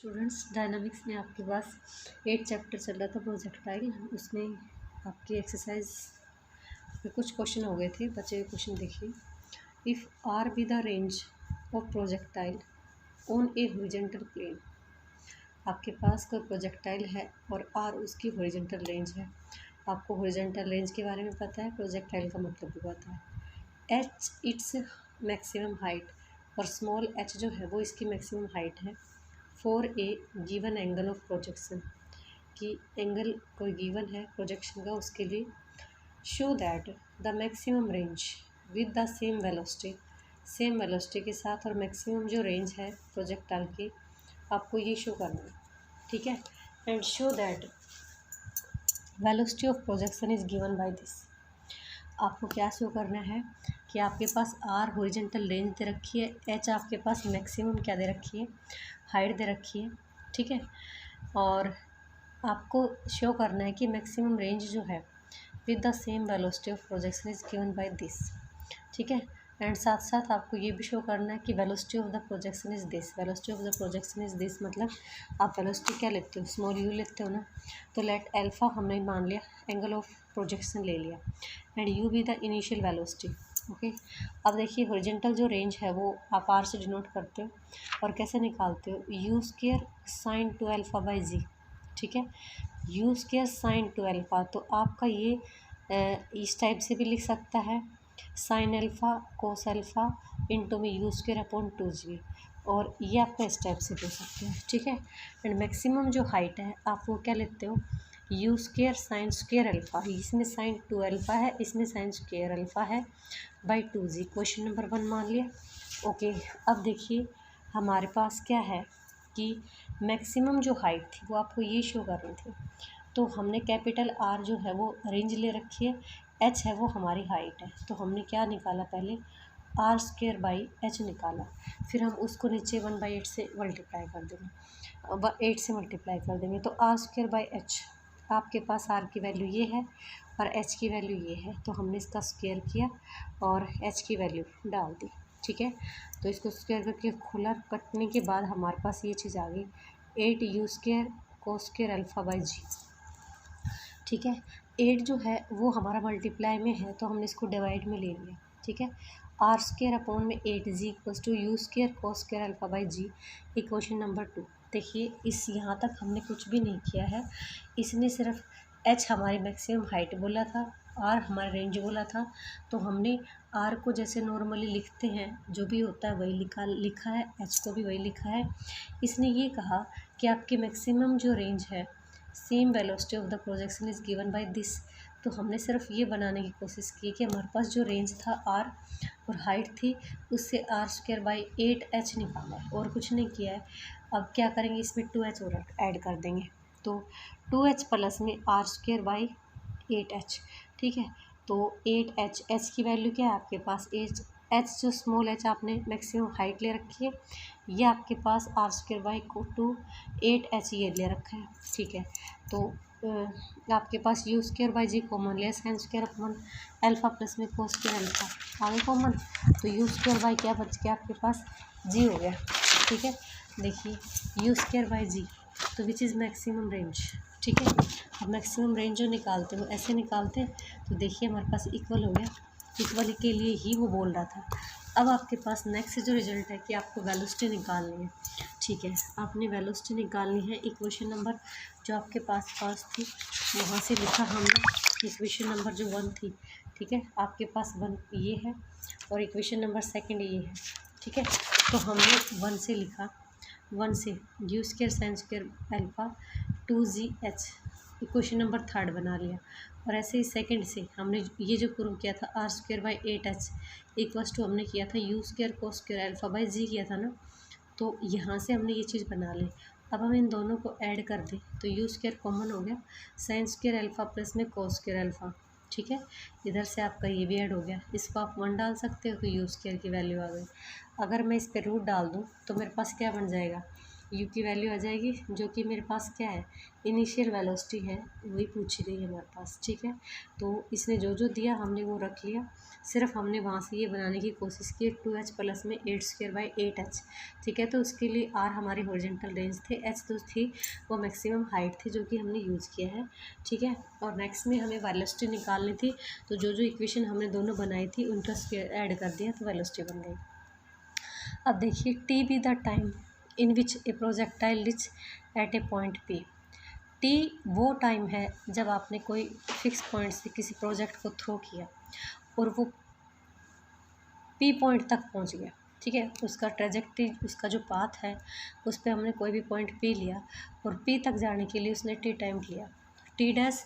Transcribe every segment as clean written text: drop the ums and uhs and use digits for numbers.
Students dynamics में आपके पास 8 chapter चल रहा था प्रोजेक्टाइल। उसमें आपकी एक्सरसाइज में कुछ क्वेश्चन हो गए थे, बचे हुए क्वेश्चन देखिए। If R be the range of projectile on a horizontal plane, आपके पास कोई प्रोजेक्टाइल है और आर उसकी हॉरिजॉन्टल रेंज है। आपको हॉरिजॉन्टल रेंज के बारे में पता है, प्रोजेक्टाइल का मतलब भी पता है। एच इट्स मैक्सिमम हाइट और स्मॉल एच जो है वो इसकी मैक्सिमम हाइट है for a given angle of projection, कि एंगल कोई गिवन है प्रोजेक्शन का, उसके लिए show that the maximum range with the same velocity, same velocity के साथ और मैक्सिमम जो रेंज है प्रोजेक्टाइल की आपको ये शो करना है, ठीक है। And show that velocity of projection is given by this. आपको क्या शो करना है कि आपके पास आर हॉरिजॉन्टल रेंज दे रखी है, एच आपके पास मैक्सिमम क्या दे रखी है, हाइट दे रखी है, ठीक है। और आपको शो करना है कि मैक्सिमम रेंज जो है with the same velocity of projection is given by this, ठीक है। एंड साथ साथ आपको ये भी शो करना है कि velocity of the projection is this. Velocity of the projection is this मतलब आप वेलोसिटी क्या लेते हो, स्मॉल यू लेते हो ना, तो लेट एल्फा हमने मान लिया, एंगल ऑफ प्रोजेक्शन ले लिया, and you be the initial velocity, okay. अब देखिए हॉरिजॉन्टल जो रेंज है वो आप आर से डिनोट करते हो और कैसे निकालते हो, u square sine 2 alpha by g, ठीक है। यू स्क्वायर साइन 2 अल्फ़ा, तो आपका ये इस टाइप से भी लिख सकता है, sign alpha cos alpha into में यू स्क्वायर अपॉन 2g, और ये आपका इस टाइप से बोल सकते हैं, ठीक है। एंड मैक्सिमम जो हाइट है आप वो क्या लेते हो, u square sine square alpha, इसमें साइन 2 अल्फ़ा है, इसमें साइन स्क्वायर अल्फ़ा है बाई 2g। क्वेश्चन नंबर 1 मान लिया, ओके। अब देखिए हमारे पास क्या है कि मैक्सिमम जो हाइट थी वो आपको ये शो कर रही थी, तो हमने कैपिटल आर जो है वो रेंज ले रखी है, एच है वो हमारी हाइट है, तो हमने क्या निकाला, पहले आर स्क्वायर बाई एच निकाला, फिर हम उसको नीचे 1/8 से मल्टीप्लाई कर देंगे, 8 से मल्टीप्लाई कर देंगे, तो आर स्क्वायर बाई एच, आपके पास आर की वैल्यू ये है और एच की वैल्यू ये है, तो हमने इसका स्क्वायर किया और एच की वैल्यू डाल दी, ठीक है। तो इसको स्क्वायर करके खोला, कटने के बाद हमारे पास ये चीज़ आ गई 8 u square cos square alpha by g, ठीक है। 8 जो है वो हमारा मल्टीप्लाई में है तो हमने इसको डिवाइड में ले लिया, ठीक है। आर स्क्वायर अपॉन में 8g equals to U square cos square alpha by G. Equation number 2 देखिए, इस यहाँ तक हमने कुछ भी नहीं किया है, इसने सिर्फ एच हमारी मैक्सिमम हाइट बोला था, आर हमारा रेंज बोला था, तो हमने आर को जैसे नॉर्मली लिखते हैं जो भी होता है वही लिखा है, एच को भी वही लिखा है। इसने ये कहा कि आपकी मैक्सिमम जो रेंज है same velocity of the projection is given by this, तो हमने सिर्फ ये बनाने की कोशिश की कि हमारे पास जो रेंज था आर और हाइट थी उससे आर स्क्वायर बाई 8h निकाला है और कुछ नहीं किया है। अब क्या करेंगे, इसमें 2h और ऐड कर देंगे, तो 2h प्लस में आर स्क्वायर बाई 8h, ठीक है। तो 8h, एच की वैल्यू क्या है आपके पास, एच जो स्मॉल एच आपने मैक्सिमम हाइट ले रखी है, ये आपके पास आर स्क्वायर बाई 8h ये ले रखा है, ठीक है। तो आपके पास u square by g common लिया, sine square upon alpha plus में कोस स्क्वायर अल्फ़ा आगे कॉमन, तो यू स्क्वायर बाई क्या बच गया आपके पास, जी हो गया, ठीक है। देखिए यू स्क्वायर बाई जी, तो विच इज़ मैक्सिमम रेंज, ठीक है। अब मैक्सिमम रेंज जो निकालते हैं वो ऐसे निकालते हैं, तो देखिए हमारे पास इक्वल हो गया, इक्वल के लिए ही वो बोल रहा था। अब आपके पास नेक्स्ट जो रिजल्ट है कि आपको वेलोसिटी निकालनी है, ठीक है। आपने वेलोसिटी निकालनी है, इक्वेशन नंबर जो आपके पास थी वहाँ से लिखा हमने, इक्वेशन नंबर जो 1 थी, ठीक है, आपके पास 1 ये है और इक्वेशन नंबर 2 ये है, ठीक है। तो हमने 1 से लिखा, 1 से you square sine square alpha 2gh, equation number 3 बना लिया, और ऐसे ही सेकंड से हमने ये जो प्रूव किया था R square by 8h equals to हमने किया था u square cos square alpha by g किया था ना, तो यहाँ से हमने ये चीज़ बना ली। अब हम इन दोनों को ऐड कर दें तो यू स्क्वायर कॉमन हो गया, साइन स्क्वायर अल्फ़ा प्लस में कोस स्क्वायर अल्फ़ा, ठीक है। इधर से आपका ये भी ऐड हो गया, इसको आप 1 डाल सकते हो तो यू स्क्वायर की वैल्यू आ गई। अगर मैं इस पर रूट डाल दूँ तो मेरे पास क्या बन जाएगा, यू की वैल्यू आ जाएगी, जो कि मेरे पास क्या है, इनिशियल वेलोसिटी है, वही पूछी गई है हमारे पास। ठीक है, तो इसने जो जो दिया हमने वो रख लिया, सिर्फ हमने वहाँ से ये बनाने की कोशिश की 2h प्लस में 8² / 8h। ठीक है, तो उसके लिए r हमारी हॉरिजॉन्टल रेंज थे, h तो थी वो मैक्सिमम हाइट थी जो कि हमने यूज़ किया है। ठीक है, और नेक्स्ट में हमें वेलोसिटी निकालनी थी, तो जो जो इक्वेशन हमने दोनों बनाई थी उनका स्क्वायर ऐड कर दिया तो वेलोसिटी बन गई। अब देखिए, T be the time in which a projectile reach at a point P. T वो टाइम है जब आपने कोई फिक्स पॉइंट से किसी प्रोजेक्ट को थ्रो किया और वो पी पॉइंट तक पहुंच गया। ठीक है, उसका ट्रेजेक्ट्री, उसका जो पाथ है, उस पर हमने कोई भी पॉइंट पी लिया और पी तक जाने के लिए उसने टी टाइम लिया। T dash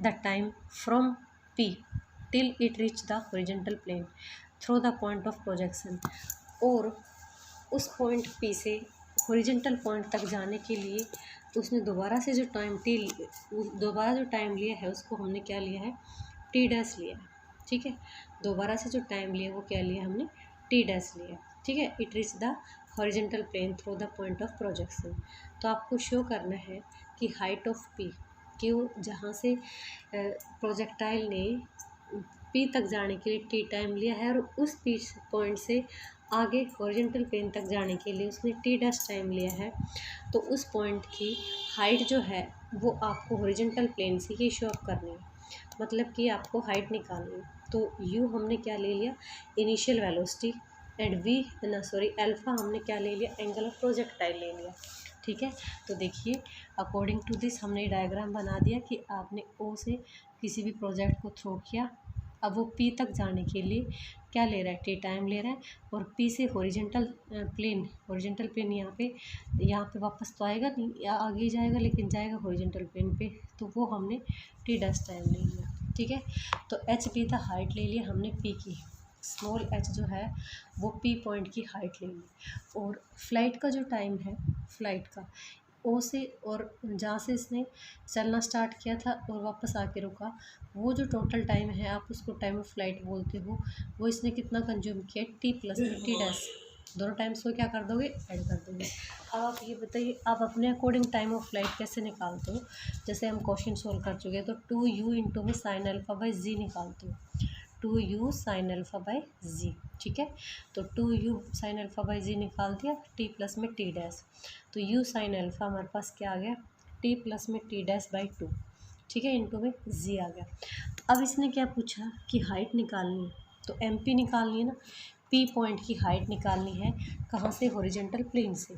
the time from P till it reach the horizontal plane through the point of projection. और उस पॉइंट पी से हॉरिजॉन्टल पॉइंट तक जाने के लिए उसने दोबारा से जो टाइम लिया है उसको हमने क्या लिया है, टी डैश लिया है। ठीक है, दोबारा से जो टाइम लिया वो क्या लिया हमने, टी डैश लिया। ठीक है, it reach the horizontal plane through the point of projection. तो आपको शो करना है कि हाइट ऑफ पी, क्यों, जहाँ से प्रोजेक्टाइल ने पी तक जाने के लिए टी टाइम लिया है और उस पी पॉइंट से आगे हॉरिजॉन्टल प्लेन तक जाने के लिए उसने टी डैश टाइम लिया है, तो उस पॉइंट की हाइट जो है वो आपको हॉरिजॉन्टल प्लेन से ही शो अप करनी है, मतलब कि आपको हाइट निकालनी है। तो यू हमने क्या ले लिया, इनिशियल वेलोसिटी, एंड अल्फ़ा हमने क्या ले लिया, एंगल ऑफ प्रोजेक्टाइल ले लिया। ठीक है, तो देखिए अकॉर्डिंग टू दिस हमने डायग्राम बना दिया कि आपने ओ से किसी भी प्रोजेक्ट को थ्रो किया, अब वो पी तक जाने के लिए क्या ले रहा है, टी टाइम ले रहा है, और पी से हॉरिजॉन्टल प्लेन यहाँ पे वापस तो आएगा नहीं, या आगे जाएगा लेकिन जाएगा हॉरिजॉन्टल प्लेन पे, तो वो हमने टी डैश टाइम ले लिया। ठीक है, तो एच पी द हाइट ले लिया हमने पी की, स्मॉल एच जो है वो पी पॉइंट की हाइट ले ली, और फ्लाइट का जो टाइम है, फ्लाइट का ओ से, और जहाँ से इसने चलना स्टार्ट किया था और वापस आके रुका, वो जो टोटल टाइम है आप उसको टाइम ऑफ फ्लाइट बोलते हो, वो इसने कितना कंज्यूम किया, टी प्लस में टी डैश, दोनों टाइम्स को क्या कर दोगे, ऐड कर दोगे। अब आप ये बताइए, आप अपने अकॉर्डिंग टाइम ऑफ फ्लाइट कैसे निकालते हो। जैसे हम क्वेश्चन सोल्व कर चुके हैं, तो 2u इंटू में साइन अल्फ़ा बाई जी निकालते हो, 2u sine alpha by g. ठीक है, तो 2u साइन अल्फ़ा बाई जी निकाल दिया, टी प्लस में टी डैश, तो u साइन अल्फ़ा हमारे पास क्या आ गया, टी प्लस में टी डैश बाई 2। ठीक है, इंटू में जी आ गया। अब इसने क्या पूछा कि हाइट निकालनी है, तो एम पी निकालनी है ना, पी पॉइंट की हाइट निकालनी है, कहाँ से, हॉरिजॉन्टल प्लेन से।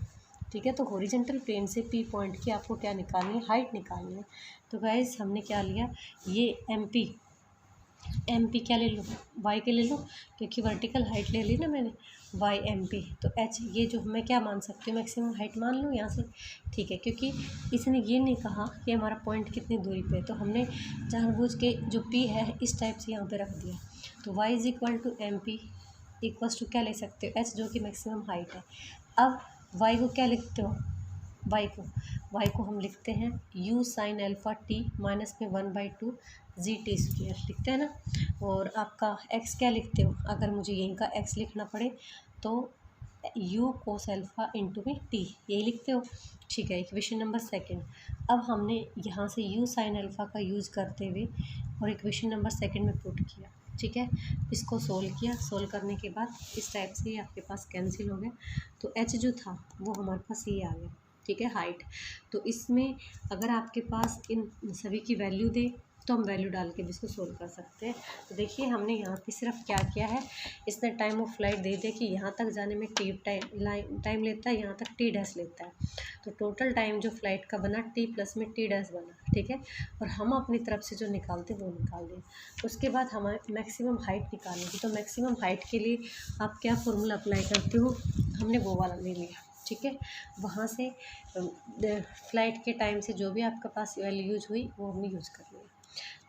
ठीक है, तो हॉरिजॉन्टल प्लेन से पी पॉइंट की आपको क्या निकालनी है, हाइट निकालनी है। तो गाइस हमने क्या लिया, ये एम पी क्या ले लो, वाई के ले लो, क्योंकि वर्टिकल हाइट ले ली ना मैंने, वाई एम पी, तो एच ये जो मैं क्या मान सकती हूँ, मैक्सिमम हाइट मान लूँ यहाँ से। ठीक है, क्योंकि इसने ये नहीं कहा कि हमारा पॉइंट कितनी दूरी पे है, तो हमने जानबूझ के जो पी है इस टाइप से यहाँ पे रख दिया। तो Y is equal to M P equals to क्या ले सकते हो, एच जो कि मैक्सिमम हाइट है। अब वाई को क्या लिखते हो, वाई को हम लिखते हैं u sine alpha T minus में 1/2 जी टी स्क्वायर लिखते हैं ना। और आपका x क्या लिखते हो, अगर मुझे यहीं का x लिखना पड़े तो u कोस अल्फ़ा इंटू में टी, यही लिखते हो। ठीक है, इक्वेशन नंबर सेकंड। अब हमने यहाँ से u साइन अल्फ़ा का यूज़ करते हुए और इक्वेशन नंबर सेकंड में पुट किया। ठीक है, इसको सोल्व किया, सोल्व करने के बाद इस टाइप से आपके पास कैंसिल हो गया, तो h जो था वो हमारे पास ये आ गया। ठीक है, हाइट। तो इसमें अगर आपके पास इन सभी की वैल्यू दे तो हम वैल्यू डाल के भी इसको सोल्व कर सकते हैं। तो देखिए हमने यहाँ पे सिर्फ क्या किया है, इसने टाइम ऑफ फ्लाइट दे दिया कि यहाँ तक जाने में टाइम लेता है, यहाँ तक टी डैश लेता है, तो टोटल टाइम जो फ्लाइट का बना टी प्लस में टी डैश बना। ठीक है, और हम अपनी तरफ से जो निकालते वो निकाल दें। उसके बाद हमें मैक्सिमम हाइट निकालनी थी, तो मैक्सिमम हाइट के लिए आप क्या फॉर्मूला अप्लाई करते हो, हमने वो वाला ले लिया। ठीक है, वहाँ से फ्लाइट के टाइम से जो भी आपके पास वैल्यू यूज हुई वो हमने यूज कर लिया।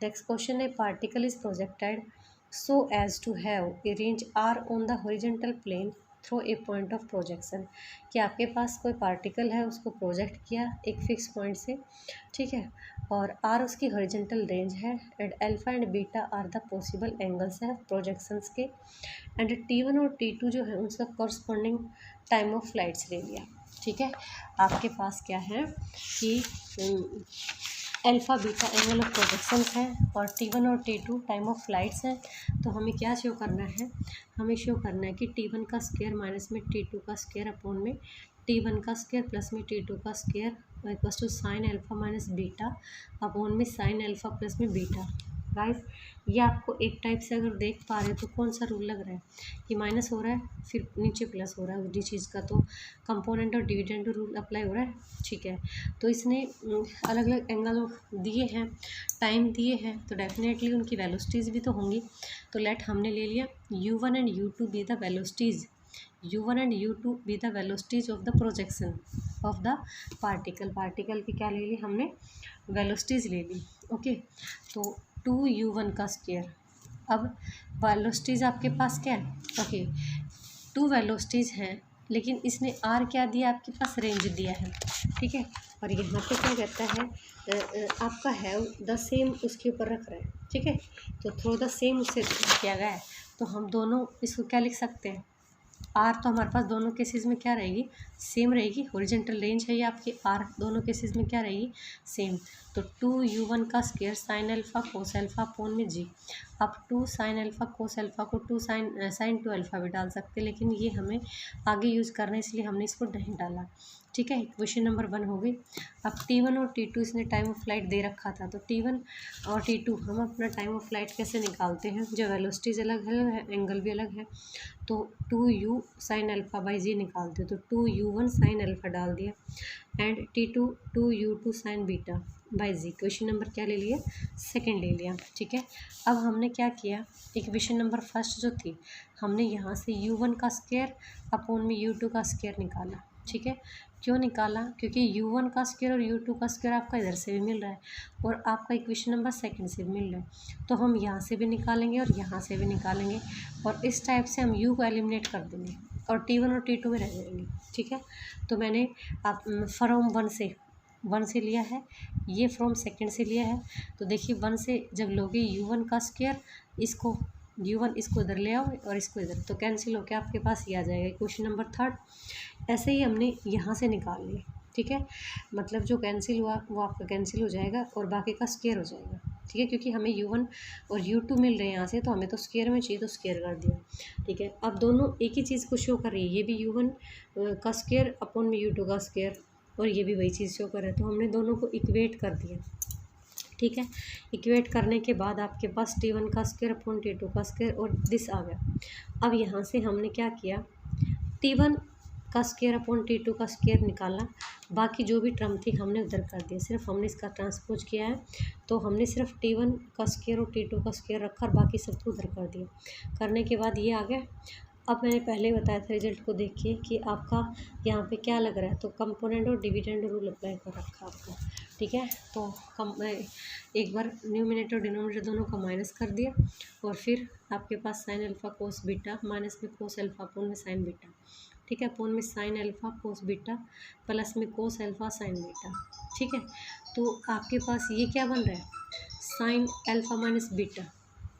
नेक्स्ट क्वेश्चन है, particle is projected so as to have a range R on the horizontal plane through a point of projection. कि आपके पास कोई पार्टिकल है, उसको प्रोजेक्ट किया एक फिक्स पॉइंट से। ठीक है, और आर उसकी हॉरिजॉन्टल रेंज है, and alpha and beta are the possible angles है प्रोजेक्शंस के, एंड T1 और T2 जो है उनका कॉरस्पॉन्डिंग टाइम ऑफ फ्लाइट्स ले लिया। ठीक है। आपके पास क्या है कि alpha beta angle of projection है और T1 और T2 टाइम ऑफ फ्लाइट्स हैं। तो हमें क्या शो करना है, हमें शो करना है कि T1 का स्क्वायर माइनस में T2 का स्क्वायर अपॉन में T1 का स्क्वायर प्लस में T2 का square equals to sine alpha minus beta upon में साइन अल्फ़ा प्लस में बीटा। गाइस ये आपको एक टाइप से अगर देख पा रहे हो तो कौन सा रूल लग रहा है कि माइनस हो रहा है फिर नीचे प्लस हो रहा है उसी चीज़ का, तो कंपोनेंट और डिविडेंड रूल अप्लाई हो रहा है। ठीक है, तो इसने अलग अलग एंगल दिए हैं, टाइम दिए हैं, तो डेफिनेटली उनकी वेलोसिटीज़ भी तो होंगी। तो लेट हमने ले लिया U1 and U2 be the velocities, U1 and U2 be the velocities of the projection of the particle. Particle की क्या ले ली हमने, वेलोसिटीज़ ले ली। ओके, तो 2U1 का स्क्वायर। अब वेलोसिटीज़ आपके पास क्या है, ओके 2 वेलोसिटीज़ हैं, लेकिन इसने आर क्या दिया, आपके पास रेंज दिया है। ठीक है, और यहाँ पे क्या कहता है आपका हैव द सेम उसके ऊपर रख रहा है। ठीक है, तो थ्रू द सेम उससे किया गया है, तो हम दोनों इसको क्या लिख सकते हैं, आर तो हमारे पास दोनों केसेस में क्या रहेगी, सेम रहेगी। हॉरिजॉन्टल रेंज है ये आपकी, आर दोनों केसेस में क्या रहेगी, सेम। तो 2U1 का square sine alpha cos alpha upon में जी। अब 2 साइन अल्फ़ा कोस अल्फ़ा को 2 साइन 2 अल्फ़ा भी डाल सकते हैं, लेकिन ये हमें आगे यूज़ करना है इसलिए हमने इसको नहीं डाला। ठीक है, क्वेश्चन नंबर 1 हो गई। अब T1 और T2 इसने टाइम ऑफ फ्लाइट दे रखा था, तो T1 और T2 हम अपना टाइम ऑफ फ्लाइट कैसे निकालते हैं, जो वेलोसिटीज़ अलग है एंगल भी अलग है, तो 2U साइन अल्फ़ा बाई जी निकालते हो, तो 2U1 साइन अल्फ़ा डाल दिया and T2 2U2 sine beta by G. Question number क्या ले लिया, सेकंड ले लिया। ठीक है, अब हमने क्या किया, इक्वेशन नंबर फर्स्ट जो थी हमने यहाँ से U1 का स्क्वायर अपॉन में U2 का स्क्वायर निकाला। ठीक है, क्यों निकाला, क्योंकि U1 का स्क्वायर और U2 का स्क्वायर आपका इधर से भी मिल रहा है और आपका इक्वेशन नंबर सेकंड से भी मिल रहा है, तो हम यहाँ से भी निकालेंगे और यहाँ से भी निकालेंगे और इस टाइप से हम U को एलिमिनेट कर देंगे और T1 और T2 में रह जाएंगे। ठीक है, तो मैंने आप फ्रॉम वन से लिया है, ये फ्रॉम सेकंड से लिया है। तो देखिए 1 से जब लोगे U1 का स्क्वायर, इसको U1 इसको इधर ले आओ और इसको इधर, तो कैंसिल होकर आपके पास ये आ जाएगा क्वेश्चन नंबर थर्ड। ऐसे ही हमने यहाँ से निकाल लिया। ठीक है, मतलब जो कैंसिल हुआ वो आपका कैंसिल हो जाएगा और बाकी का स्क्वायर हो जाएगा। ठीक है, क्योंकि हमें U1 और U2 मिल रहे हैं यहाँ से, तो हमें तो स्क्वायर में चाहिए तो स्क्वायर कर दिया। ठीक है, अब दोनों एक ही चीज़ को शो कर रही है, ये भी U1 का स्क्वायर अपॉन में U2 का स्क्वायर और ये भी वही चीज़ शो कर रहा है, तो हमने दोनों को इक्वेट कर दिया। ठीक है, इक्वेट करने के बाद आपके पास T1 का स्क्वायर अपॉन T2 का स्क्वायर और दिस आ गया। अब यहाँ से हमने क्या किया, T1 का स्क्वायर अपॉन T2 का स्क्वायर निकाला, बाकी जो भी टर्म थी हमने उधर कर दिया, सिर्फ हमने इसका ट्रांसपोज किया है, तो हमने सिर्फ T1 का स्क्वायर और T2 का स्क्वायर रखा और बाकी सब तो उधर कर दिया। करने के बाद ये आ गया। अब मैंने पहले बताया था रिजल्ट को देख के कि आपका यहाँ पे क्या लग रहा है, तो कंपोनेंट और डिविडेंड रूल अप्लाई कर रखा आपको। ठीक है, तो एक बार न्यूमिनेटर डिनोमिनेटर दोनों का माइनस कर दिया और फिर आपके पास sine alpha cos beta minus में कोस अल्फ़ा अपोन में साइन बीटा। ठीक है, अपोन में sine alpha cos beta plus में कोस अल्फ़ा साइन बीटा। ठीक है, तो आपके पास ये क्या बन रहा है, sign alpha minus beta,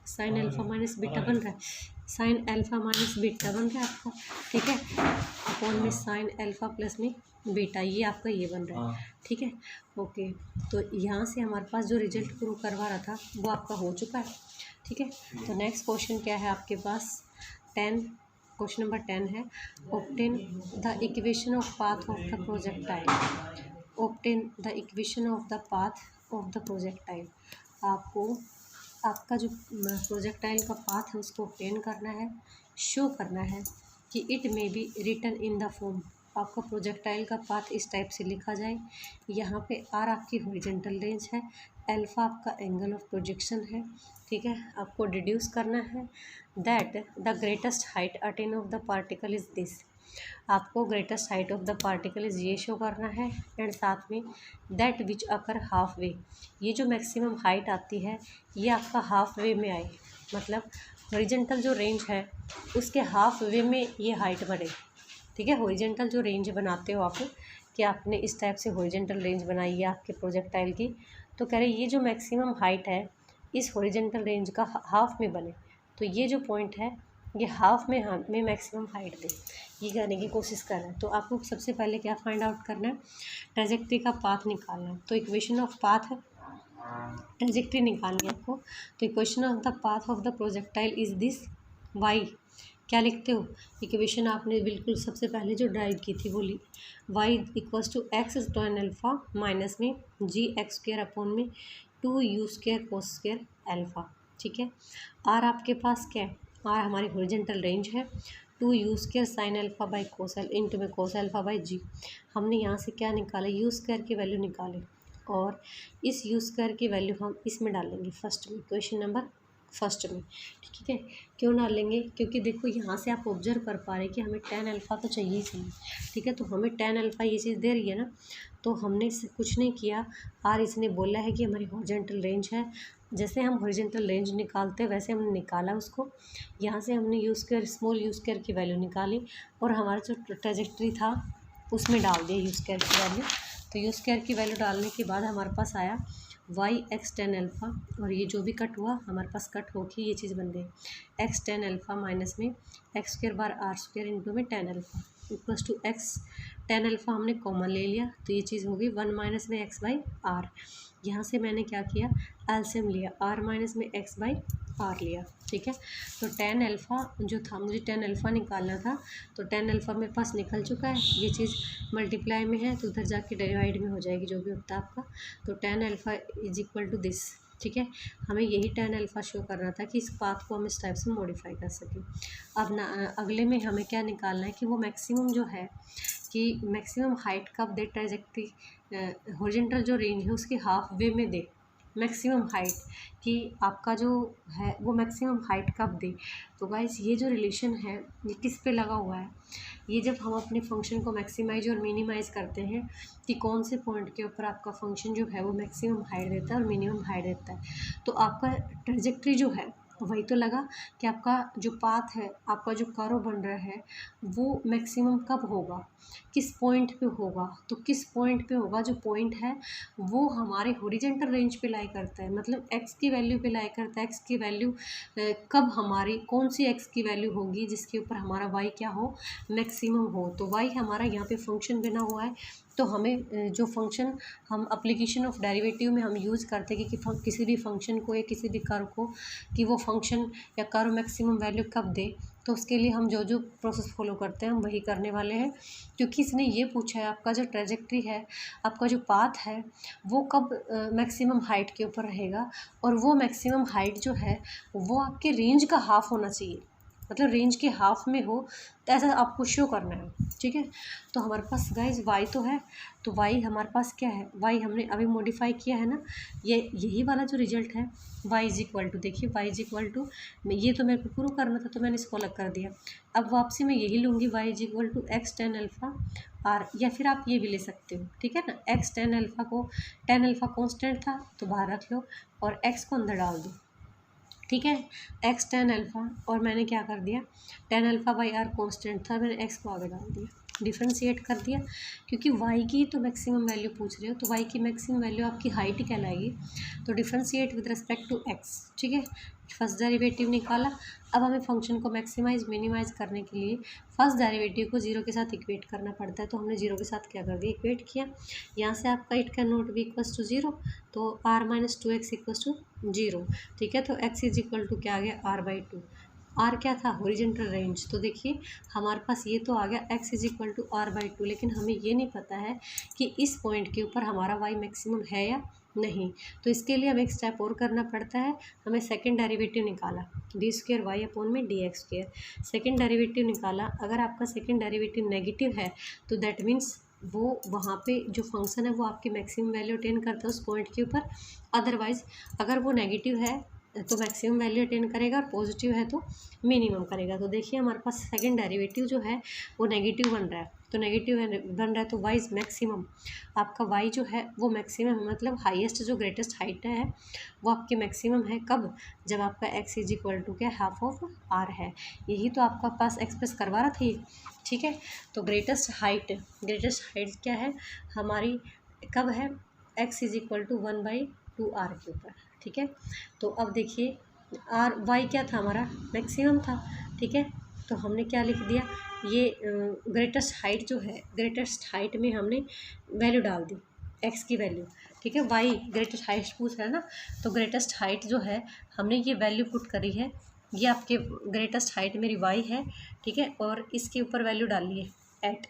sign alpha minus beta बन रहा है, साइन अल्फ़ा माइनस बीटा बन रहा है आपका। ठीक है, अपोन में साइन अल्फ़ा प्लस में बीटा, ये आपका ये बन रहा है। ठीक है, ओके, तो यहाँ से हमारे पास जो रिजल्ट प्रूव करवा रहा था वो आपका हो चुका है। ठीक है, तो नेक्स्ट क्वेश्चन क्या है आपके पास, 10 क्वेश्चन नंबर 10 है, obtain the equation of path of the projectile. Obtain the equation of the path of the projectile. आपको आपका जो प्रोजेक्टाइल का पाथ है उसको ऑब्टेन करना है, शो करना है कि it may be written in the form. आपका प्रोजेक्टाइल का पाथ इस टाइप से लिखा जाए, यहाँ पे आर आपकी हॉरिजॉन्टल रेंज है, अल्फ़ा आपका एंगल ऑफ प्रोजेक्शन है। ठीक है, आपको डिड्यूस करना है that the greatest height attain of the particle is this. आपको greatest height of the particle is ये शो करना है एंड साथ में that which occur half way, ये जो मैक्सिमम हाइट आती है ये आपका हाफ वे में आए, मतलब हॉरिजॉन्टल जो रेंज है उसके हाफ वे में ये हाइट बढ़े। ठीक है, हॉरिजॉन्टल जो रेंज बनाते हो आप कि आपने इस टाइप से हॉरिजॉन्टल रेंज बनाई है आपके प्रोजेक्टाइल की, तो कह रहे ये जो मैक्सिमम हाइट है इस हॉरिजॉन्टल रेंज का हाफ में बने, तो ये जो पॉइंट है ये हाफ में हमें मैक्सिमम हाइट दे, ये करने की कोशिश कर रहा है। तो आपको सबसे पहले क्या फाइंड आउट करना है, ट्रैजेक्टरी का पाथ निकालना है। तो इक्वेशन ऑफ पाथ है, ट्रैजेक्टरी निकालनी है आपको। तो equation of the path of the projectile is this, Y क्या लिखते हो, इक्वेशन आपने बिल्कुल सबसे पहले जो ड्राइव की थी वो ली, y equals to x tan alpha minus में जी एक्स स्क्र अपॉन में 2u square cos square alpha. ठीक है, आर आपके पास क्या है, आर हमारी हॉरिजॉन्टल रेंज है, 2u square sine alpha by cos into में कोस अल्फ़ा बाई जी। हमने यहाँ से क्या निकाला, यू स्क्र की वैल्यू निकाले और इस यू स्क्र की वैल्यू हम इसमें डालेंगे फर्स्ट में, क्वेश्चन नंबर फर्स्ट में। ठीक है, क्यों डालेंगे, क्योंकि देखो यहाँ से आप ऑब्जर्व कर पा रहे हैं कि हमें tan अल्फ़ा तो चाहिए ही चाहिए। ठीक है, तो हमें tan अल्फ़ा ये चीज़ दे रही है ना, तो हमने इससे कुछ नहीं किया, आर इसने बोला है कि हमारी हॉरिजॉन्टल रेंज है, जैसे हम हॉरिजॉन्टल रेंज निकालते हैं वैसे हमने निकाला उसको। यहाँ से हमने you square small you square की वैल्यू निकाली और हमारा जो ट्रैजेक्टरी था उसमें डाल दिया यू स्क्वायर की वैल्यू। तो यू स्क्वायर की वैल्यू डालने के बाद हमारे पास आया वाई एक्स tan अल्फ़ा, और ये जो भी कट हुआ हमारे पास कट होके ये चीज़ बन गई एक्स tan अल्फ़ा माइनस में X square bar R square into में tan alpha equals to x tan alpha हमने कॉमन ले लिया, तो ये चीज़ होगी 1 माइनस में एक्स बाई आर। यहाँ से मैंने क्या किया, एलसीएम लिया, आर माइनस में एक्स बाई आर लिया। ठीक है, तो tan अल्फ़ा जो था, मुझे tan अल्फ़ा निकालना था, तो tan अल्फ़ा मेरे पास निकल चुका है, ये चीज़ मल्टीप्लाई में है तो उधर जाके डिवाइड में हो जाएगी जो भी होता है आपका। तो tan alpha is equal to this. ठीक है, हमें यही tan अल्फ़ा शो करना था कि इस पाथ को हम इस टाइप से मॉडिफाई कर सकें। अब ना अगले में हमें क्या निकालना है कि वो मैक्सिमम जो है कि मैक्सिमम हाइट कब दे, ट्रैजेक्टरी हॉरिजॉन्टल जो रेंज है उसके हाफ वे में दे मैक्सिमम हाइट, कि आपका जो है वो मैक्सिमम हाइट कब दे। तो गाइस ये जो रिलेशन है ये किस पे लगा हुआ है, ये जब हम अपने फंक्शन को मैक्सिमाइज और मिनिमाइज करते हैं कि कौन से पॉइंट के ऊपर आपका फंक्शन जो है वो मैक्सिमम हाइट देता है और मिनिमम हाइट देता है, तो आपका ट्रैजेक्टरी जो है वही तो लगा कि आपका जो पाथ है, आपका जो कर्व बन रहा है वो मैक्सिमम कब होगा, किस पॉइंट पे होगा। तो किस पॉइंट पे होगा, जो पॉइंट है वो हमारे हॉरिजॉन्टल रेंज पे लाई करता है, मतलब एक्स की वैल्यू पे लाई करता है। एक्स की वैल्यू कब हमारी कौन सी एक्स की वैल्यू होगी जिसके ऊपर हमारा वाई क्या हो, मैक्सिमम हो। तो वाई हमारा यहाँ पे फंक्शन बना हुआ है, तो हमें जो फंक्शन हम एप्लीकेशन ऑफ डेरिवेटिव में हम यूज़ करते हैं कि किसी भी फंक्शन को या किसी भी कर्व को कि वो फंक्शन या कर्व मैक्सिमम वैल्यू कब दे, तो उसके लिए हम जो जो प्रोसेस फॉलो करते हैं हम वही करने वाले हैं। क्योंकि इसने ये पूछा है आपका जो ट्रैजेक्टरी है, आपका जो पाथ है वो कब मैक्सिमम हाइट के ऊपर रहेगा, और वो मैक्सिमम हाइट जो है वो आपके रेंज का हाफ होना चाहिए, मतलब रेंज के हाफ में हो, तो ऐसा आपको शो करना है। ठीक है, तो हमारे पास गाइज वाई तो है, तो वाई हमारे पास क्या है, वाई हमने अभी मॉडिफाई किया है ना, ये यही वाला जो रिजल्ट है वाई इज इक्वल टू, देखिए वाई इज इक्वल टू, ये तो मेरे को प्रूव करना था तो मैंने इसको अलग कर दिया। अब वापसी में यही लूँगी, Y is equal to x tan alpha R, या फिर आप ये भी ले सकते हो। ठीक है ना, एक्स tan अल्फ़ा को, tan अल्फ़ा कॉन्स्टेंट था तो बाहर रख लो और एक्स को अंदर डाल दो। ठीक है, एक्स tan अल्फ़ा, और मैंने क्या कर दिया, tan alpha by R constant था, मैंने एक्स को आगे डाल दिया, डिफ्रेंशिएट कर दिया, क्योंकि वाई की तो मैक्सिमम वैल्यू पूछ रहे हो, तो वाई की मैक्सिमम वैल्यू आपकी हाइट ही कहलाएगी। तो differentiate with respect to X. ठीक है, फर्स्ट डेरिवेटिव निकाला। अब हमें फंक्शन को मैक्सिमाइज मिनिमाइज करने के लिए फर्स्ट डेरिवेटिव को जीरो के साथ इक्वेट करना पड़ता है, तो हमने जीरो के साथ क्या कर दिया, इक्वेट किया। यहाँ से आपका it can not be equals to zero, तो R minus 2x equals to zero. ठीक है, तो x इज इक्वल टू क्या आ गया, r/2। आर क्या था, हॉरिजॉन्टल रेंज, तो देखिए हमारे पास ये तो आ गया x is equal to r/2, लेकिन हमें ये नहीं पता है कि इस पॉइंट के ऊपर हमारा y मैक्सिमम है या नहीं। तो इसके लिए हमें एक स्टेप और करना पड़ता है, हमें सेकंड डेरिवेटिव निकाला, डी स्क्वायर वाई अपॉन में D x square, second derivative निकाला। अगर आपका सेकेंड डेरिवेटिव नेगेटिव है तो दैट मीन्स वो वहाँ पे जो फंक्शन है वो आपकी मैक्सिमम वैल्यू अटेन करता है उस पॉइंट के ऊपर। अदरवाइज अगर वो नेगेटिव है तो मैक्सिमम वैल्यू अटेन करेगा, और पॉजिटिव है तो मिनिमम करेगा। तो देखिए हमारे पास सेकंड डेरिवेटिव जो है वो नेगेटिव बन रहा है, तो नेगेटिव बन रहा है तो वाई इज मैक्सिमम, आपका वाई जो है वो मैक्सिमम है, मतलब हाईएस्ट जो ग्रेटेस्ट हाइट है वो आपकी मैक्सिमम है। कब, जब आपका एक्स इज इक्वल टू क्या, हाफ ऑफ आर है। यही तो आपका पास एक्सप्रेस करवा रहा था ये। ठीक है, तो ग्रेटेस्ट हाइट क्या है हमारी, कब है, X is equal to 1/2 R के ऊपर। ठीक है, तो अब देखिए आर वाई क्या था हमारा, मैक्सिमम था। ठीक है। तो हमने क्या लिख दिया, ये ग्रेटेस्ट हाइट जो है, ग्रेटेस्ट हाइट में हमने वैल्यू डाल दी, एक्स की वैल्यू, ठीक है। वाई ग्रेटेस्ट हाइट पूछ रहा है ना, तो ग्रेटेस्ट हाइट जो है हमने ये वैल्यू पुट करी है, ये आपके ग्रेटेस्ट हाइट मेरी वाई है, ठीक है। और इसके ऊपर वैल्यू डाली है एट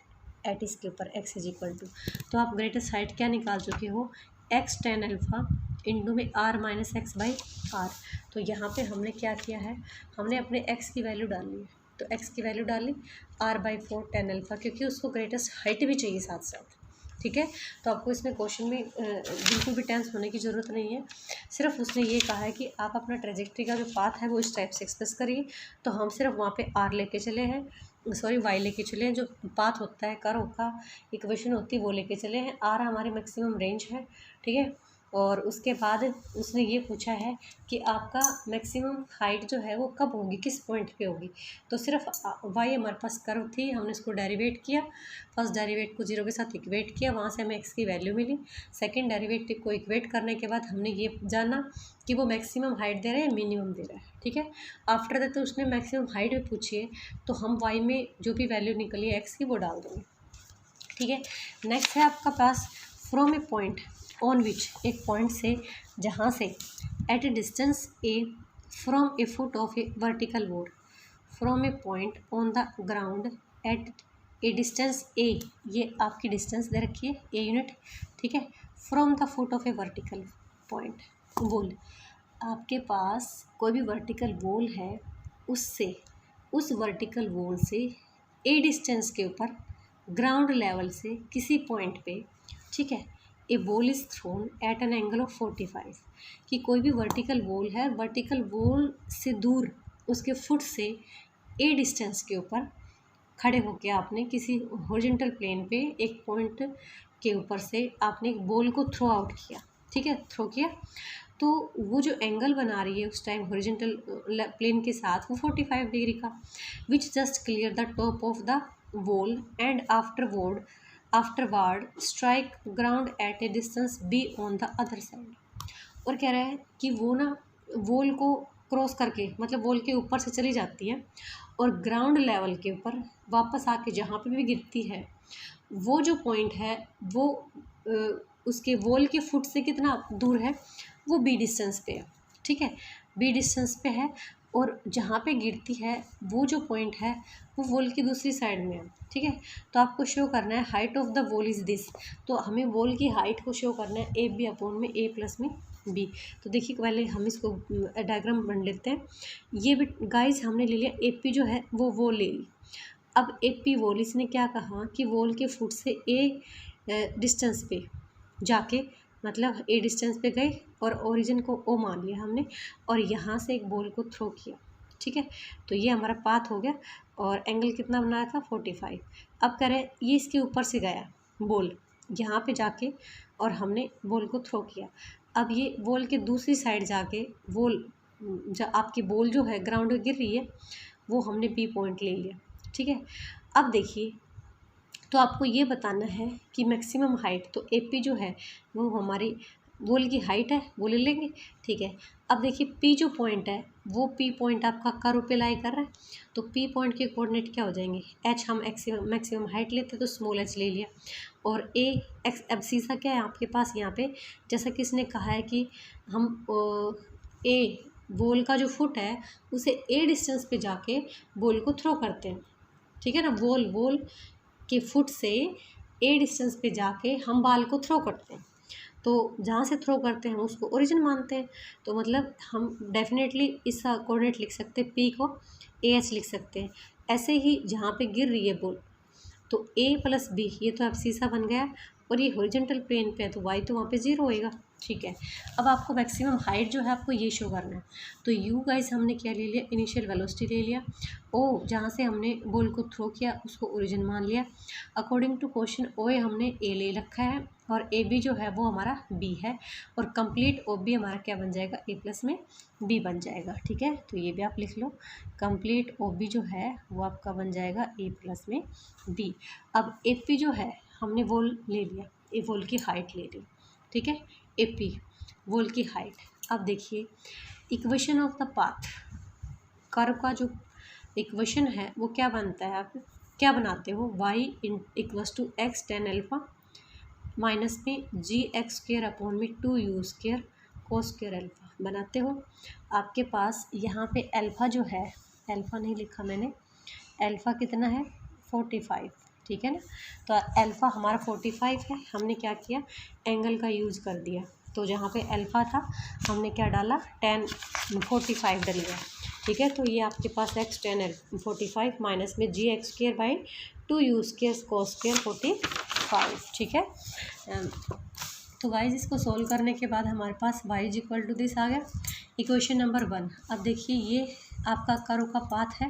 इसके ऊपर एक्स इज इक्वल टू, तो आप ग्रेटेस्ट हाइट क्या निकाल चुके हो, एक्स टेन अल्फ़ा इंटू में R minus X by R. तो यहाँ पे हमने क्या किया है, हमने अपने एक्स की वैल्यू डाली है, तो एक्स की वैल्यू डाली आर बाई 4 टेन अल्फ़ा, क्योंकि उसको ग्रेटेस्ट हाइट भी चाहिए साथ साथ, ठीक है। तो आपको इसमें क्वेश्चन में बिल्कुल भी टेंस होने की ज़रूरत नहीं है, सिर्फ उसने ये कहा है कि आप अपना ट्रेजेक्ट्री का जो पाथ है वो इस टाइप से एक्सप्रेस करिए। तो हम सिर्फ वहाँ पे आर लेके चले हैं, सॉरी वाई लेके चले हैं, जो पाथ होता है कर्व का इक्वेशन होती है वो लेके चले हैं। आर हमारी मैक्सिमम रेंज है, ठीक है। और उसके बाद उसने ये पूछा है कि आपका मैक्सिमम हाइट जो है वो कब होगी, किस पॉइंट पे होगी। तो सिर्फ वाई हमारे पास कर्व थी, हमने इसको डेरिवेट किया, फर्स्ट डेरिवेट को जीरो के साथ इक्वेट किया, वहाँ से हमें एक्स की वैल्यू मिली। सेकंड डेरिवेटिव को इक्वेट करने के बाद हमने ये जाना कि वो मैक्सिमम हाइट दे रहा है या मिनिमम दे रहा है, ठीक है। आफ्टर दैट तो उसने मैक्सिमम हाइट भी पूछी है, तो हम वाई में जो भी वैल्यू निकली है एक्स की वो डाल देंगे, ठीक है। नेक्स्ट है आपका pass from a point on which, एक पॉइंट से जहाँ से at a distance a from a foot of a vertical board, from a point on the ground at a distance a, ये आपकी डिस्टेंस दे रखी है ए यूनिट, ठीक है। From the foot of a vertical point wall, आपके पास कोई भी वर्टिकल वॉल है, उससे उस वर्टिकल वॉल से ए डिस्टेंस के ऊपर ग्राउंड लेवल से किसी पॉइंट पे, ठीक है, a ball is thrown at an angle of 45, कि कोई भी वर्टिकल वॉल है, वर्टिकल वॉल से दूर उसके फुट से ए डिस्टेंस के ऊपर खड़े होकर आपने किसी हॉरिजॉन्टल प्लेन पे एक पॉइंट के ऊपर से आपने एक बॉल को थ्रो आउट किया, ठीक है, थ्रो किया। तो वो जो एंगल बना रही है उस टाइम हॉरिजॉन्टल प्लेन के साथ वो 45 डिग्री का, which just clear the top of the wall and afterward strike ground at a distance be on the other side. और कह रहा है कि वो ना वॉल को क्रॉस करके, मतलब वॉल के ऊपर से चली जाती है और ग्राउंड लेवल के ऊपर वापस आके जहाँ पे भी गिरती है, वो जो पॉइंट है वो उसके वॉल के फुट से कितना दूर है, वो बी डिस्टेंस पे है, ठीक है, बी डिस्टेंस पे है। और जहाँ पे गिरती है वो जो पॉइंट है वो वॉल की दूसरी साइड में है, ठीक है। तो आपको शो करना है height of the wall is this, तो हमें वॉल की हाइट को शो करना है ए बी अपॉन में ए प्लस में बी। तो देखिए पहले हम इसको डायग्राम बन लेते हैं। ये भी गाइस हमने ले लिया ए पी जो है वो वॉल ले ली। अब ए पी वॉल, इसने क्या कहा कि वॉल के फुट से ए डिस्टेंस पे जाके, मतलब ए डिस्टेंस पे गए और ओरिजिन को ओ मान लिया हमने, और यहाँ से एक बॉल को थ्रो किया, ठीक है। तो ये हमारा पाथ हो गया और एंगल कितना बनाया था 45। अब करें ये इसके ऊपर से गया बॉल यहाँ पे जाके और हमने बॉल को थ्रो किया। अब ये बॉल के दूसरी साइड जाके बॉल, जो आपकी बॉल जो है ग्राउंड में गिर रही है, वो हमने बी पॉइंट ले लिया, ठीक है। अब देखिए तो आपको ये बताना है कि मैक्सिमम हाइट, तो ए पी जो है वो हमारी वॉल की हाइट है, वो ले लेंगे, ठीक है। अब देखिए पी जो पॉइंट है वो पी पॉइंट आपका कर्व पे लाई कर रहा है, तो पी पॉइंट के कोऑर्डिनेट क्या हो जाएंगे, एच हम मैक्सिमम हाइट लेते तो स्मॉल एच ले लिया, और ए एक्स। अब सीधा क्या है आपके पास यहाँ पे, जैसा कि इसने कहा है कि हम ए बॉल का जो फुट है उसे ए डिस्टेंस पे जाके बॉल को थ्रो करते हैं, ठीक है ना। बॉल के फुट से ए डिस्टेंस पे जाके हम बॉल को थ्रो करते हैं, तो जहाँ से थ्रो करते हैं उसको ओरिजिन मानते हैं। तो मतलब हम डेफिनेटली इसका कोऑर्डिनेट लिख सकते हैं, पी को ए एच लिख सकते हैं। ऐसे ही जहाँ पे गिर रही है बॉल, तो ए प्लस बी, ये तो अब सीसा बन गया, और ये हॉरिजॉन्टल प्लेन पे है तो वाई तो वहाँ पे 0 होएगा, ठीक है। अब आपको मैक्सिमम हाइट जो है आपको ये शो करना है। तो यू गाइस हमने क्या ले लिया, इनिशियल वेलोसिटी ले लिया, ओ जहाँ से हमने बॉल को थ्रो किया उसको ओरिजिन मान लिया। अकॉर्डिंग टू क्वेश्चन ओ ए हमने ए ले रखा है और ए बी जो है वो हमारा बी है, और कंप्लीट ओ बी हमारा क्या बन जाएगा, ए प्लस में बी बन जाएगा, ठीक है। तो ये भी आप लिख लो, कंप्लीट ओ बी जो है वो आपका बन जाएगा ए प्लस में बी। अब ए पी जो है हमने वॉल ले लिया, ए वॉल की हाइट ले ली, ठीक है, ए पी वॉल की हाइट। अब देखिए equation of the path, curve का जो इक्वेशन है वो क्या बनता है, आप क्या बनाते हो, y equals to X tan alpha minus में जी एक्स स्क्र अपॉन में 2u square cos square alpha बनाते हो। आपके पास यहाँ पे अल्फ़ा जो है, अल्फ़ा नहीं लिखा मैंने, अल्फ़ा कितना है 45, ठीक है ना। तो अल्फ़ा हमारा 45 है, हमने क्या किया एंगल का यूज़ कर दिया, तो जहाँ पे अल्फ़ा था हमने क्या डाला 45 डल गया, ठीक है। तो ये आपके पास एक्स 45 माइनस में जी x square by 2u square cos square 45, ठीक है। तो गाइस इसको सोल्व करने के बाद हमारे पास y is equal to this आ गया, इक्वेशन नंबर 1। अब देखिए ये आपका कर्व का पाथ है।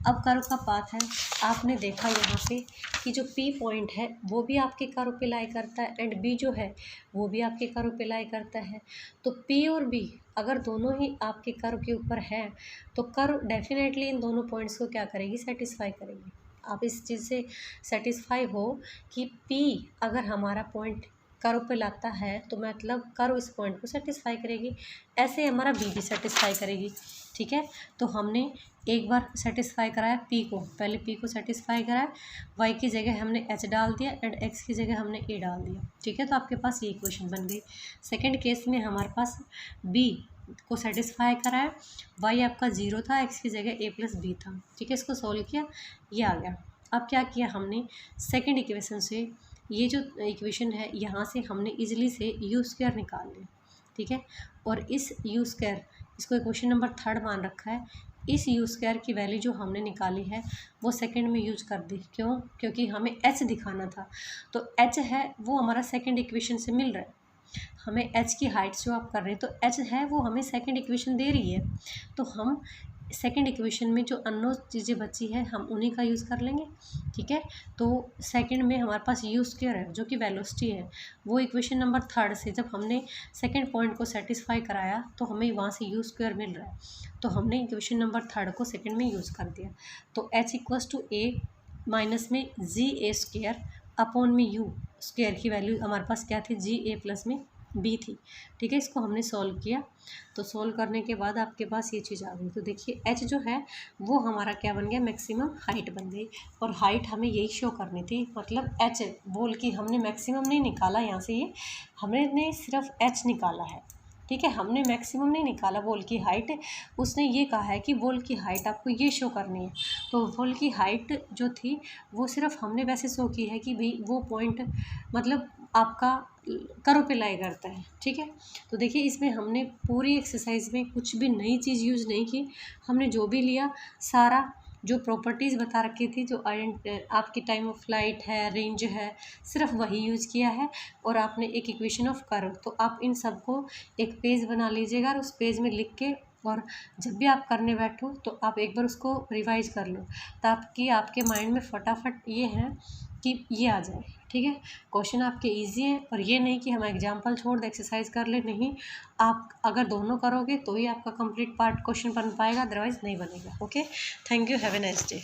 अब कर्व का पाथ है, आपने देखा यहाँ पे कि जो P पॉइंट है वो भी आपके कर्व पे लाई करता है एंड B जो है वो भी आपके कर्व पे लाई करता है। तो P और B अगर दोनों ही आपके कर्व के ऊपर है तो कर्व डेफिनेटली इन दोनों पॉइंट्स को क्या करेगी, सेटिस्फाई करेगी। आप इस चीज़ से सेटिस्फाई हो कि P अगर हमारा पॉइंट कर्व पे लाता है तो मतलब कर्व इस पॉइंट को सेटिस्फाई करेगी, ऐसे हमारा बी भी सेटिस्फाई करेगी, ठीक है। तो हमने एक बार सेटिस्फाई कराया पी को, पहले पी को सेटिस्फाई कराया, वाई की जगह हमने एच डाल दिया एंड एक्स की जगह हमने ए डाल दिया, ठीक है। तो आपके पास ये इक्वेशन बन गई। सेकंड केस में हमारे पास बी को सेटिस्फाई कराया, वाई आपका 0 था, एक्स की जगह ए प्लस बी था, ठीक है। इसको सॉल्व किया, ये आ गया। अब क्या किया हमने सेकेंड इक्वेशन से, ये जो इक्वेशन है यहाँ से हमने इजीली से यू स्क्वायर निकाल लिया, ठीक है। और इस यू स्क्वायर, इसको इक्वेशन नंबर 3 मान रखा है, इस यू स्क्वायर की वैल्यू जो हमने निकाली है वो सेकंड में यूज कर दी, क्यों, क्योंकि हमें एच दिखाना था। तो एच है वो हमारा सेकंड इक्वेशन से मिल रहा है, हमें एच की हाइट्स जो आप कर रहे हैं तो एच है वो हमें सेकंड इक्वेशन दे रही है, तो हम सेकंड इक्वेशन में जो अननोन चीज़ें बची है हम उन्हीं का यूज़ कर लेंगे, ठीक है। तो सेकंड में हमारे पास यू स्क्वायर है जो कि वेलोसिटी है, वो इक्वेशन नंबर 3 से जब हमने सेकंड पॉइंट को सेटिस्फाई कराया तो हमें वहाँ से यू स्क्वायर मिल रहा है, तो हमने इक्वेशन नंबर 3 को सेकंड में यूज़ कर दिया। तो H equals to A minus में जी ए स्क्वायर अपॉन में यू स्क्वायर की वैल्यू हमारे पास क्या थी, जी ए प्लस में बी थी, ठीक है। इसको हमने सॉल्व किया, तो सॉल्व करने के बाद आपके पास ये चीज़ आ गई। तो देखिए एच जो है वो हमारा क्या बन गया, मैक्सिमम हाइट बन गई, और हाइट हमें यही शो करनी थी, मतलब एच बोल की हमने मैक्सिमम नहीं निकाला यहाँ से, ये हमने सिर्फ एच निकाला है, ठीक है। हमने मैक्सिमम नहीं निकाला, बॉल की हाइट उसने ये कहा है कि बॉल की हाइट आपको ये शो करनी है, तो बॉल की हाइट जो थी वो सिर्फ हमने वैसे शो की है कि भाई वो पॉइंट मतलब आपका कर्व पे लाई करता है, ठीक है। तो देखिए इसमें हमने पूरी एक्सरसाइज में कुछ भी नई चीज़ यूज़ नहीं की, हमने जो भी लिया सारा जो प्रॉपर्टीज़ बता रखी थी, जो आपकी टाइम ऑफ फ्लाइट है, रेंज है, सिर्फ वही यूज़ किया है, और आपने एक इक्वेशन ऑफ कर्व, तो आप इन सबको एक पेज बना लीजिएगा और उस पेज में लिख के, और जब भी आप करने बैठो तो आप एक बार उसको रिवाइज कर लो, ताकि आपके माइंड में फटाफट ये है कि ये आ जाए, ठीक है। क्वेश्चन आपके इजी हैं, और ये नहीं कि हम एग्जांपल छोड़ दे एक्सरसाइज कर ले, नहीं, आप अगर दोनों करोगे तो ही आपका कंप्लीट पार्ट क्वेश्चन बन पाएगा, अदरवाइज नहीं बनेगा। Okay, thank you, have a nice day.